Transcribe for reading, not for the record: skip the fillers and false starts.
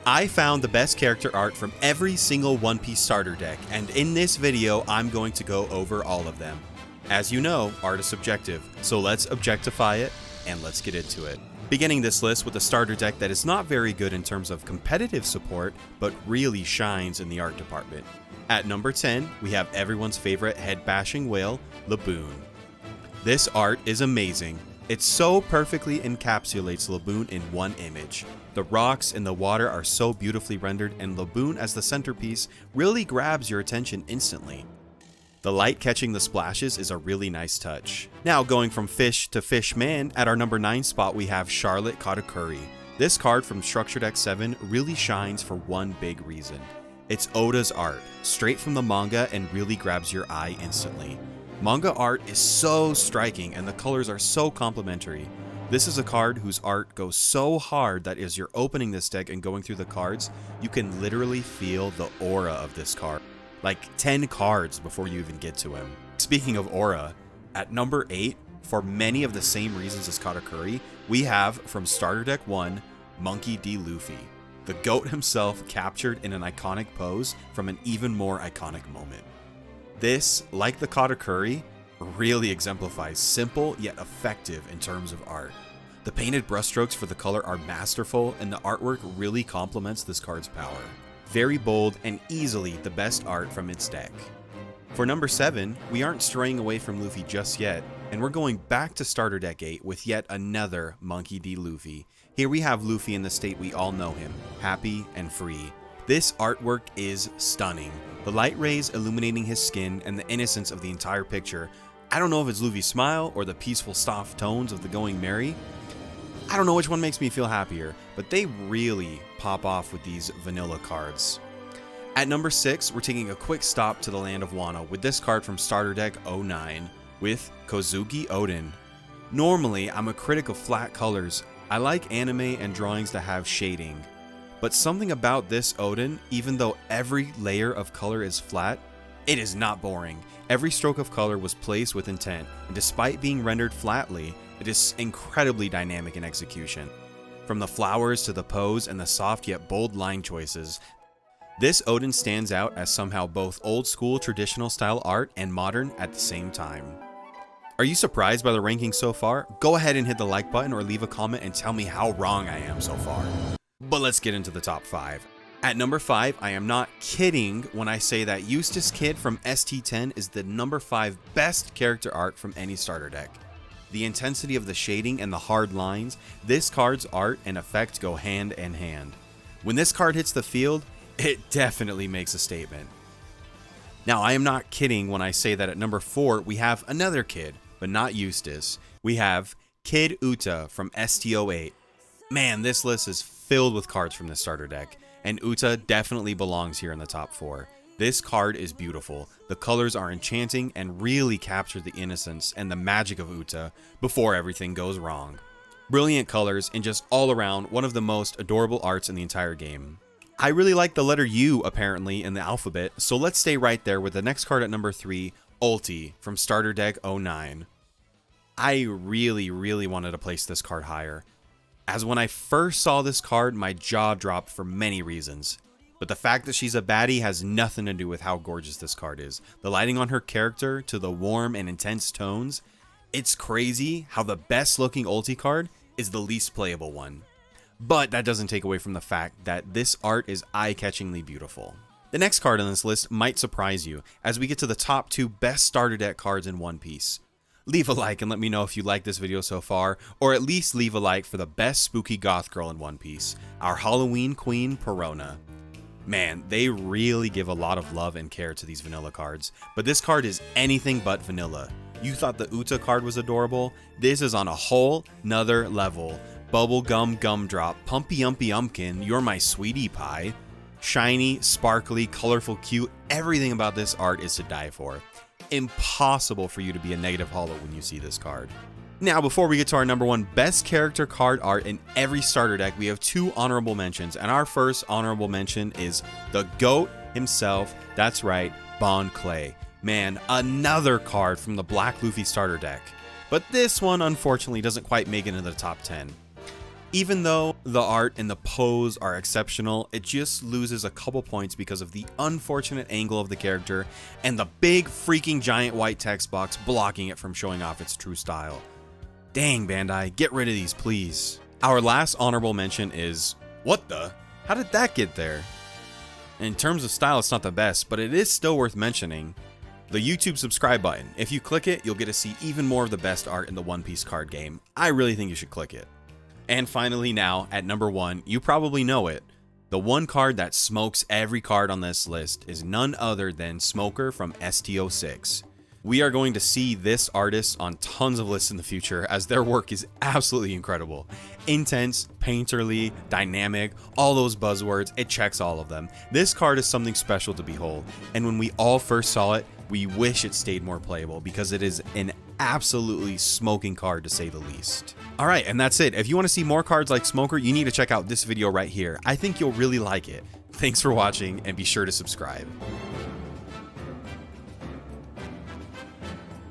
I found the best character art from every single One Piece starter deck, and in this video, I'm going to go over all of them. As you know, art is subjective, so let's objectify it, and let's get into it. Beginning this list with a starter deck that is not very good in terms of competitive support, but really shines in the art department. At number 10, we have everyone's favorite head-bashing whale, Laboon. This art is amazing. It so perfectly encapsulates Laboon in one image. The rocks and the water are so beautifully rendered, and Laboon as the centerpiece really grabs your attention instantly. The light catching the splashes is a really nice touch. Now going from fish to fish man, at our number 9 spot we have Charlotte Katakuri. This card from Structure Deck 7 really shines for one big reason. It's Oda's art, straight from the manga, and really grabs your eye instantly. Manga art is so striking and the colors are so complementary. This is a card whose art goes so hard that as you're opening this deck and going through the cards, you can literally feel the aura of this card. Like 10 cards before you even get to him. Speaking of aura, at number 8, for many of the same reasons as Katakuri, we have from Starter Deck 1, Monkey D. Luffy. The GOAT himself captured in an iconic pose from an even more iconic moment. This, like the Katakuri, really exemplifies simple yet effective in terms of art. The painted brushstrokes for the color are masterful, and the artwork really complements this card's power. Very bold and easily the best art from its deck. For number 7, we aren't straying away from Luffy just yet, and we're going back to Starter Deck 8 with yet another Monkey D. Luffy. Here we have Luffy in the state we all know him, happy and free. This artwork is stunning. The light rays illuminating his skin and the innocence of the entire picture. I don't know if it's Luffy's smile or the peaceful soft tones of the Going Merry. I don't know which one makes me feel happier, but they really pop off with these vanilla cards. At number 6, we're taking a quick stop to the land of Wano with this card from Starter Deck 09 with Kozuki Oden. Normally, I'm a critic of flat colors. I like anime and drawings that have shading. But something about this Oden, even though every layer of color is flat, it is not boring. Every stroke of color was placed with intent, and despite being rendered flatly, it is incredibly dynamic in execution. From the flowers to the pose and the soft yet bold line choices, this Oden stands out as somehow both old school traditional style art and modern at the same time. Are you surprised by the ranking so far? Go ahead and hit the like button or leave a comment and tell me how wrong I am so far. But let's get into the top 5. At number 5, I am not kidding when I say that Eustace Kid from ST10 is the number 5 best character art from any starter deck. The intensity of the shading and the hard lines, this card's art and effect go hand in hand. When this card hits the field, it definitely makes a statement. Now, I am not kidding when I say that at number 4, we have another Kid, but not Eustace. We have Kid Uta from ST08. Man, this list is filled with cards from the starter deck, and Uta definitely belongs here in the top 4. This card is beautiful. The colors are enchanting and really capture the innocence and the magic of Uta before everything goes wrong. Brilliant colors and just all around one of the most adorable arts in the entire game. I really like the letter U apparently in the alphabet, so let's stay right there with the next card at number 3, Ulti from Starter Deck 09. I really wanted to place this card higher, as when I first saw this card, my jaw dropped for many reasons. But the fact that she's a baddie has nothing to do with how gorgeous this card is. The lighting on her character to the warm and intense tones, it's crazy how the best looking ulti card is the least playable one. But that doesn't take away from the fact that this art is eye-catchingly beautiful. The next card on this list might surprise you as we get to the top 2 best starter deck cards in One Piece. Leave a like and let me know if you like this video so far, or at least leave a like for the best spooky goth girl in One Piece, our Halloween queen, Perona. Man, they really give a lot of love and care to these vanilla cards, but this card is anything but vanilla. You thought the Uta card was adorable? This is on a whole nother level. Bubblegum gumdrop, pumpy umpy umpkin, you're my sweetie pie. Shiny, sparkly, colorful, cute, everything about this art is to die for. Impossible for you to be a negative holo when you see this card. Now, before we get to our number 1 best character card art in every starter deck, we have 2 honorable mentions, and our first honorable mention is the GOAT himself. That's right, Bon Clay. Man, another card from the Black Luffy starter deck. But this one, unfortunately, doesn't quite make it into the top 10. Even though the art and the pose are exceptional, it just loses a couple points because of the unfortunate angle of the character and the big freaking giant white text box blocking it from showing off its true style. Dang, Bandai, get rid of these, please. Our last honorable mention is, what the? How did that get there? In terms of style, it's not the best, but it is still worth mentioning. The YouTube subscribe button. If you click it, you'll get to see even more of the best art in the One Piece card game. I really think you should click it. And finally now, at number 1, you probably know it. The one card that smokes every card on this list is none other than Smoker from STO6. We are going to see this artist on tons of lists in the future as their work is absolutely incredible. Intense, painterly, dynamic, all those buzzwords, it checks all of them. This card is something special to behold, and when we all first saw it, we wish it stayed more playable because it is an absolutely smoking card to say the least. Alright, and that's it. If you want to see more cards like Smoker, you need to check out this video right here. I think you'll really like it. Thanks for watching, and be sure to subscribe.